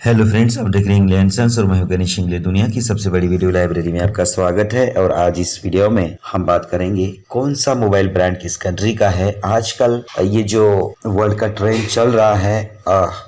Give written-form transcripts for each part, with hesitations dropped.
Hello friends, आप देख रहे हैं इंग्लैंड सन्स और मैं हूं गणेश इंग्लिश। दुनिया की सबसे बड़ी वीडियो लाइब्रेरी में आपका स्वागत है। और आज इस वीडियो में हम बात करेंगे कौन सा मोबाइल ब्रांड किस कंट्री का है। आजकल ये जो वर्ल्ड का ट्रेंड चल रहा है,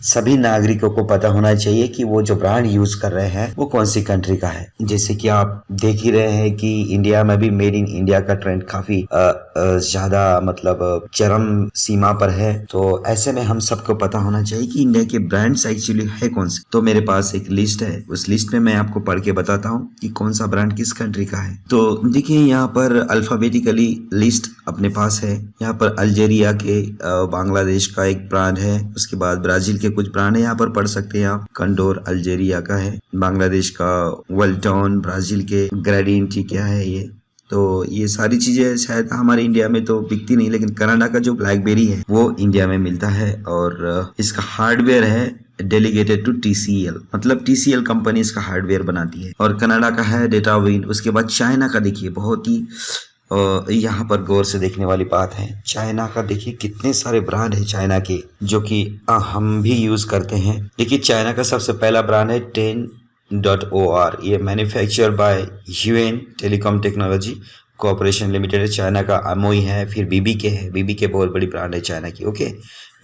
सभी नागरिकों को पता होना चाहिए कि वो जो ब्रांड यूज कर रहे हैं वो कौन सी कंट्री का है। जैसे कि आप देख ही रहे हैं कि इंडिया में भी मेड इन इंडिया का ट्रेंड काफी ज्यादा मतलब चरम सीमा पर है। तो ऐसे में हम सबको पता होना चाहिए कि इंडिया के ब्रांड्स एक्चुअली है कौन से। तो मेरे पास एक लिस्ट है, उस लिस्ट में मैं आपको पढ़ के बताता हूँ कि कौन सा ब्रांड किस कंट्री का है। तो देखिए यहाँ पर अल्फाबेटिकली लिस्ट अपने पास है। यहाँ पर अल्जीरिया के, बांग्लादेश का एक ब्रांड है, उसके बाद ब्राजील के कुछ ब्रांड है, यहाँ पर पढ़ सकते हैं आप। कंडोर अल्जीरिया का है, बांग्लादेश का वेल्टॉन, ब्राजील के ग्रेडियंटी क्या है ये। तो ये सारी चीजें शायद हमारे इंडिया में तो बिकती नहीं, लेकिन कनाडा का जो ब्लैकबेरी है वो इंडिया में मिलता है। और इसका हार्डवेयर है डेलीगेटेड टू TCL, मतलब TCL कंपनी इसका हार्डवेयर बनाती है। और कनाडा का है डेटाविन। उसके बाद चाइना का देखिए, बहुत ही यहाँ पर गौर से देखने वाली बात है। चाइना का देखिए कितने सारे ब्रांड है चाइना के जो कि हम भी यूज करते हैं। देखिए चाइना का सबसे पहला ब्रांड है 10.OR। ये manufacture bye UN telecom technology corporation limited है। चाइना का अमोई है, फिर BBK है। BBK बहुत बड़ी ब्रांड है चाइना की। ओके,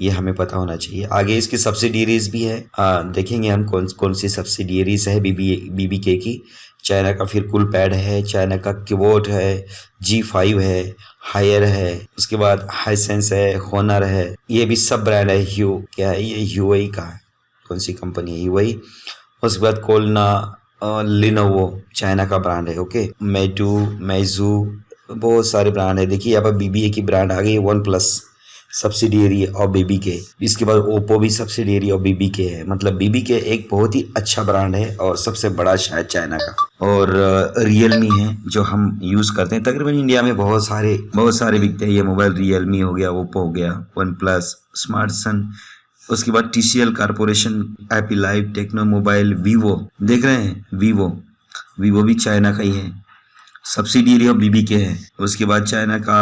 ये हमें पता होना चाहिए। आगे इसकी सब्सिडियरीज भी है, देखेंगे हम कौन कौन सी सब्सिडियरीज है BBK की। चाइना का फिर कूल पैड है, चाइना का कीबोर्ड है, G5 है, हायर है, उसके बाद हाइसेंस है, होनर है। ये भी सब ब्रांड है। क्या है ये? UAE का है। कौन सी कंपनी है? UAE। उसके बाद कोलना, लिनोवो चाइना का ब्रांड है। ओके, मैजू, बहुत सारे ब्रांड है। देखिए यहाँ पर BBA की ब्रांड आ गई है। वन प्लस सब्सिडियरी है और BBK। इसके बाद ओप्पो भी सब्सिडियरी और BBK है। मतलब BBK एक बहुत ही अच्छा ब्रांड है और सबसे बड़ा शायद चाइना का। और रियलमी है जो हम यूज करते हैं। तकरीबन इंडिया में बहुत सारे बिकते हैं ये मोबाइल। रियलमी हो गया, ओप्पो हो गया, वन प्लस, स्मार्टसन। उसके बाद TCL corporation, happy life, Tecno mobile, Vivo. देख रहे हैं वीवो भी चाइना का ही है, सब्सिडियरी ऑफ BBK है। उसके बाद चाइना का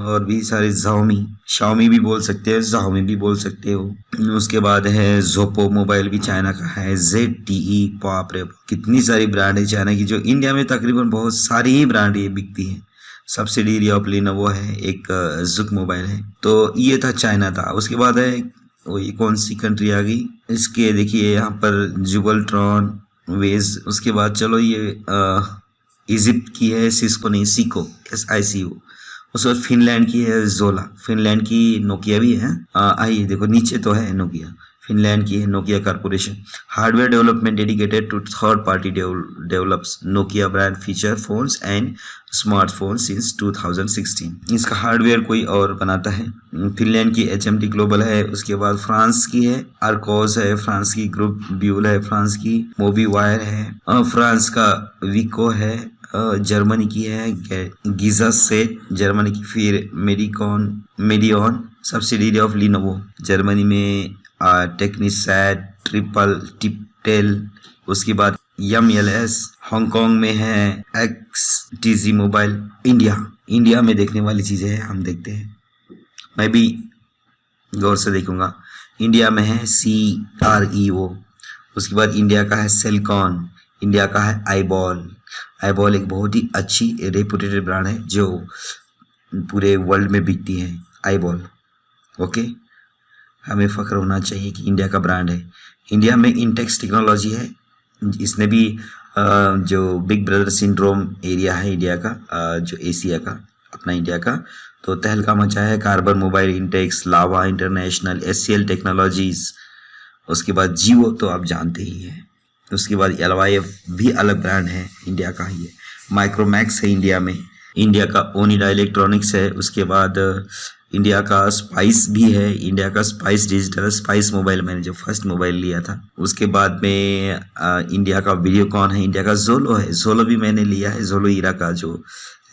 और भी सारे शाओमी भी बोल सकते हैं, Xiaomi भी बोल सकते हो। उसके बाद है जोपो मोबाइल भी चाइना का है, ZTE। बाप रे, कितनी सारी ब्रांड है चाइना की जो इंडिया में तकरीबन बहुत सारी ही ब्रांड ये बिकती है। सब्सिडियरी ऑफ लिनोवो है, एक जुक मोबाइल है। तो ये था चाइना था। उसके बाद है वो, ये कौन सी कंट्री आ गई इसके, देखिए यहाँ पर जुबल्ट्रॉन, वेज। उसके बाद चलो ये इजिप्ट की है, सिस्को नहीं, सीको, SICO। उसके बाद फिनलैंड की है जोला। फिनलैंड की नोकिया भी है। आइए देखो नीचे तो है नोकिया। फिनलैंड की है Nokia corporation. Hardware development dedicated to third party develops Nokia brand feature phones and smartphone since 2016। इसका हार्डवेयर कोई और बनाता है। फिनलैंड की HMD ग्लोबल है। उसके बाद फ्रांस की है आर्कोस है, फ्रांस की ग्रुप ब्यूल है, फ्रांस की मोबी वायर है, फ्रांस का विको है, जर्मनी की है गीजा सेट, जर्मनी की। फिर median subsidiary of Lenovo, Germany में टेक्निसैट, टिपटेल। उसके बाद MLS, हांगकांग में है XTZ मोबाइल। इंडिया में देखने वाली चीजें हैं, हम देखते हैं। मैं भी गौर से देखूंगा। इंडिया में है CREO। उसके बाद इंडिया का है सेलकॉन, इंडिया का है आईबॉल एक बहुत ही अच्छी रेपुटेटेड ब्रांड है जो पूरे वर्ल्ड में बिकती है। आईबॉल, ओके, हमें फख्र होना चाहिए कि इंडिया का ब्रांड है। इंडिया में इंटेक्स टेक्नोलॉजी है, इसने भी जो बिग ब्रदर सिंड्रोम एरिया है इंडिया का, जो एशिया का, अपना इंडिया का, तो तहलका मचा है। कार्बन मोबाइल, इंटेक्स, लावा इंटरनेशनल, SCL टेक्नोलॉजीज। उसके बाद जियो तो आप जानते ही हैं। उसके बाद LYF भी अलग ब्रांड है, इंडिया का ही है। माइक्रोमैक्स है इंडिया में, इंडिया का ओनिडा इलेक्ट्रॉनिक्स है। उसके बाद इंडिया का स्पाइस भी है, इंडिया का स्पाइस डिजिटल, स्पाइस मोबाइल मैंने जो फर्स्ट मोबाइल लिया था। उसके बाद में इंडिया का वीडियोकॉन है, इंडिया का जोलो है, जोलो भी मैंने लिया है, जोलो हीरा का जो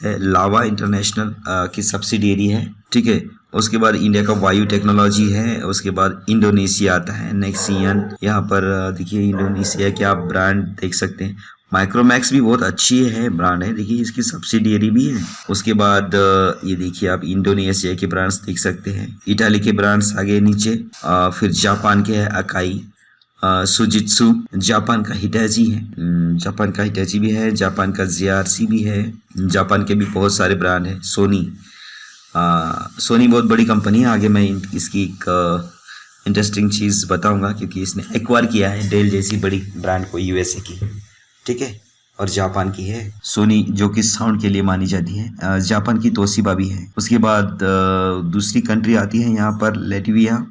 है। लावा इंटरनेशनल की सब्सिडियरी है, ठीक है। उसके बाद इंडिया का वायु टेक्नोलॉजी है। उसके बाद इंडोनेशिया आता है, नेक्सियन। यहाँ पर देखिए इंडोनेशिया के आप ब्रांड देख सकते हैं। माइक्रोमैक्स भी बहुत अच्छी है ब्रांड है, देखिए इसकी सब्सिडियरी भी है। उसके बाद ये देखिए आप इंडोनेशिया के ब्रांड्स देख सकते हैं। इटाली के ब्रांड्स आगे नीचे, फिर जापान के है अकाई, सुजित्सु, जापान का हिटैची है, जापान का हिटैची भी है, जापान का JRC भी है, जापान के भी बहुत सारे ब्रांड है। सोनी, सोनी बहुत बड़ी कंपनी है। आगे मैं इसकी एक इंटरेस्टिंग चीज़ बताऊंगा, क्योंकि इसने एक्वायर किया है डेल जैसी बड़ी ब्रांड को, USA की, ठीक है, और जापान की है सोनी, जो कि साउंड के लिए मानी जाती है। जापान की तोशिबा भी है। उसके बाद दूसरी कंट्री आती है यहाँ पर, लेटविया।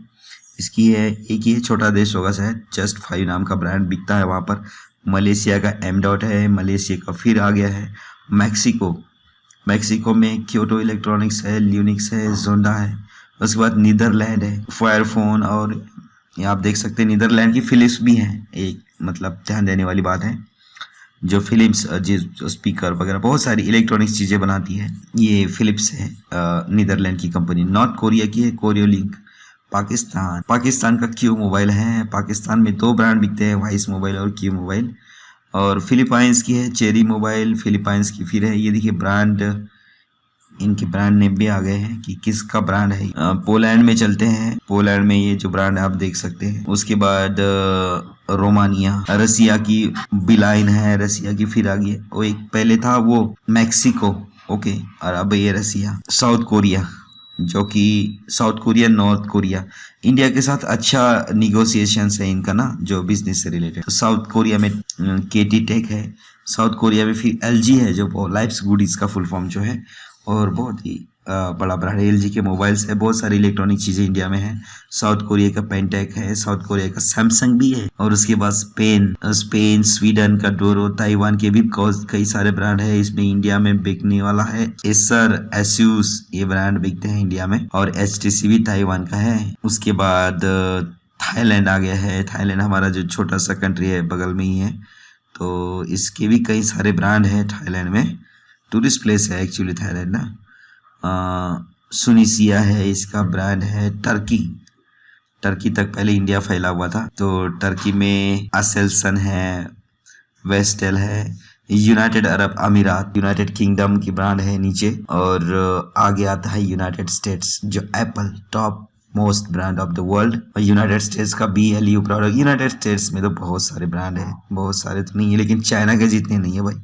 इसकी है, एक ही छोटा देश होगा शायद, जस्ट 5 नाम का ब्रांड बिकता है वहाँ पर। मलेशिया का M.Dot है, मलेशिया का फिर आ गया है मैक्सिको, मैक्सिको में क्योटो इलेक्ट्रॉनिक्स है, ल्यूनिक्स है, जोंडा है। उसके बाद नीदरलैंड है, फायरफोन, और यहाँ आप देख सकते हैं नीदरलैंड की फिलिप्स भी है। एक मतलब ध्यान देने वाली बात है, जो फिलिप्स जो स्पीकर वगैरह बहुत सारी इलेक्ट्रॉनिक्स चीज़ें बनाती है, ये फिलिप्स है, नीदरलैंड की कंपनी। नॉर्थ कोरिया की है कोरियोलिंक। पाकिस्तान का क्यू मोबाइल है। पाकिस्तान में 2 ब्रांड बिकते हैं, वाइस मोबाइल और क्यू मोबाइल। और फिलीपाइंस की है चेरी मोबाइल, फिलीपाइंस की फिर है, ये देखिए ब्रांड, इनके ब्रांड नेम भी आ गए हैं कि किसका ब्रांड है। पोलैंड में चलते हैं, पोलैंड में ये जो ब्रांड है आप देख सकते हैं। उसके बाद रोमानिया, रसिया की बिलाइन है, रसिया की फिर आ गई, वो एक पहले था वो मैक्सिको, ओके, और अब ये रसिया। साउथ कोरिया, जो कि south Korea, north Korea, India के साथ अच्छा निगोशिएशंस है इनका ना, जो बिजनेस से रिलेटेड। तो साउथ कोरिया में KT टेक है, साउथ कोरिया में फिर LG है, जो लाइफ्स गुडीज का फुल फॉर्म जो है, और बहुत ही बड़ा ब्रांड है। LG के मोबाइल्स है, बहुत सारी इलेक्ट्रॉनिक चीज़ें इंडिया में है। साउथ कोरिया का पेंटेक है, साउथ कोरिया का सैमसंग भी है, और उसके बाद स्पेन, स्वीडन का डोरो, ताइवान के भी कई सारे ब्रांड है। इसमें इंडिया में बिकने वाला है एसर, एसूस, ये ब्रांड बिकते हैं इंडिया में, और HTC भी ताइवान का है। उसके बाद थाईलैंड आ गया है। थाईलैंड हमारा जो छोटा सा कंट्री है, बगल में ही है, तो इसके भी कई सारे ब्रांड है। थाईलैंड में टूरिस्ट प्लेस है एक्चुअली थाईलैंड ना। सुनिसिया है, इसका ब्रांड है। टर्की तक पहले इंडिया फैला हुआ था, तो टर्की में असेलसन है, वेस्टेल है। यूनाइटेड अरब अमीरात, यूनाइटेड किंगडम की ब्रांड है नीचे, और आगे आता है यूनाइटेड स्टेट्स, जो Apple top most brand of the world, और यूनाइटेड स्टेट्स का BLU प्रोडक्ट। यूनाइटेड स्टेट्स में तो बहुत सारे ब्रांड है, बहुत सारे तो नहीं है, लेकिन चाइना के जितने नहीं है भाई।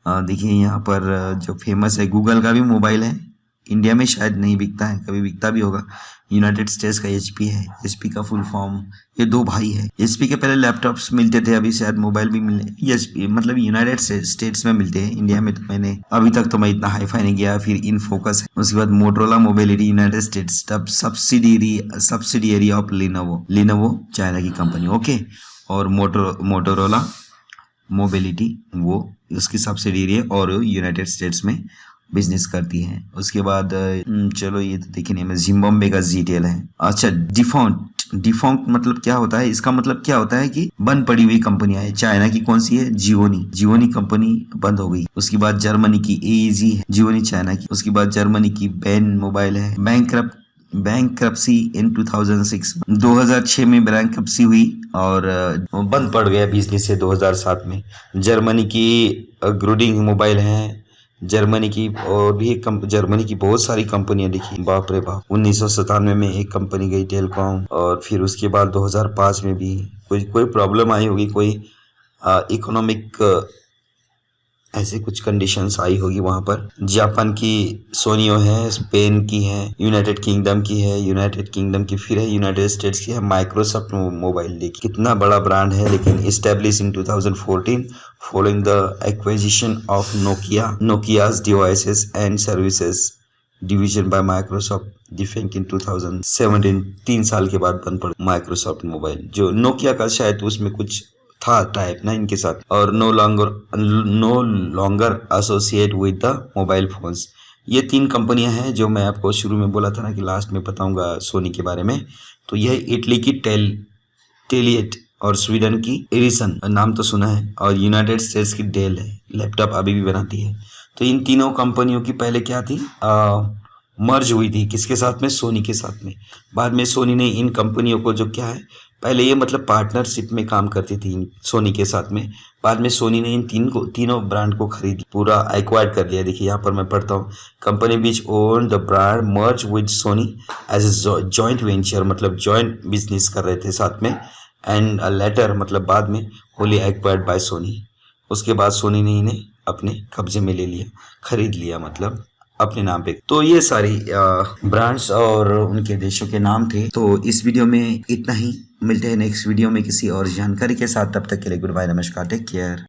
देखिए यहाँ पर जो फेमस है, गूगल का भी मोबाइल है, इंडिया में शायद नहीं बिकता है, कभी बिकता भी होगा। यूनाइटेड स्टेट्स का HP है, HP का फुल फॉर्म, ये 2 भाई है। HP के पहले लैपटॉप्स मिलते थे, अभी शायद मोबाइल भी मिलने, HP मतलब यूनाइटेड स्टेट्स में मिलते हैं। इंडिया में तो मैंने अभी तक तो मैं इतना हाईफाई नहीं गया। फिर इनफोकस है, उसके बाद मोटरोला मोबिलिटी, यूनाइटेड स्टेट्स, तब सब्सिडियरी ऑफ लिनोवो चाइना की कंपनी, ओके, और मोटरोला मोबिलिटी वो उसकी सब्सिडियरी है, और यूनाइटेड स्टेट्स में बिजनेस करती है। उसके बाद चलो ये तो देखिए, मैं जिम्बाब्वे का ZTL है। अच्छा, डिफॉन्ट मतलब क्या होता है, इसका मतलब क्या होता है कि बंद पड़ी हुई कंपनियां है। चाइना की कौन सी है, जियोनी कंपनी बंद हो गई। उसके बाद जर्मनी की AEG है, जियोनी चाइना की। उसके बाद जर्मनी की बैन मोबाइल है। बैंकक्रप्सी इन 2006 में बैंकक्रप्सी हुई और बंद पड़ गया बिजनेस से 2007 में। जर्मनी की ग्रुडिंग मोबाइल है, जर्मनी की, और भी एक जर्मनी की बहुत सारी कंपनियां दिखी, बाप रे बाप। 1997 में एक कंपनी गई टेलकॉम, और फिर उसके बाद 2005 में भी कोई प्रॉब्लम आई होगी, कोई इकोनॉमिक ऐसे कुछ कंडीशंस आई होगी वहां पर। जापान की सोनियो है, स्पेन की है, यूनाइटेड किंगडम की है, यूनाइटेड किंगडम की फिर है, यूनाइटेड स्टेट्स की है माइक्रोसॉफ्ट मोबाइल। देखिए कितना बड़ा ब्रांड है, लेकिन establish in 2014 following the acquisition of Nokia's devices and services division by Microsoft defunct in 2017। 3 साल के बाद बन पड़ा माइक्रोसॉफ्ट मोबाइल। जो नोकिया का शायद उसमें कुछ था टाइप ना इनके साथ, और no longer associate with the mobile phones. ये 3 कंपनियां हैं जो मैं आपको शुरू में बोला था ना कि लास्ट में बताऊंगा सोनी के बारे में। तो यह इटली की टेलिएट, और स्वीडन की एरिसन, नाम तो सुना है, और यूनाइटेड स्टेट्स की डेल है, लैपटॉप अभी भी बनाती है। तो इन तीनों कंपनियों की पहले क्या थी, मर्ज हुई थी, किसके साथ में, सोनी के साथ में। बाद में सोनी ने इन कंपनियों को जो क्या है, पहले ये मतलब पार्टनरशिप में काम करती थी सोनी के साथ में, बाद में सोनी ने इन तीनों ब्रांड को खरीद पूरा एक्वायर्ड कर लिया। देखिए यहाँ पर मैं पढ़ता हूँ, company which own the brand merge with Sony as a joint venture, मतलब जॉइंट बिजनेस कर रहे थे साथ में, एंड लेटर मतलब बाद में होली एक्वायर्ड बाय सोनी। उसके बाद सोनी ने इन्हें अपने कब्जे में ले लिया, खरीद लिया मतलब अपने नाम पे। तो ये सारी ब्रांड्स और उनके देशों के नाम थे। तो इस वीडियो में इतना ही। मिलते हैं नेक्स्ट वीडियो में किसी और जानकारी के साथ। तब तक के लिए गुड बाय, नमस्कार, टेक केयर।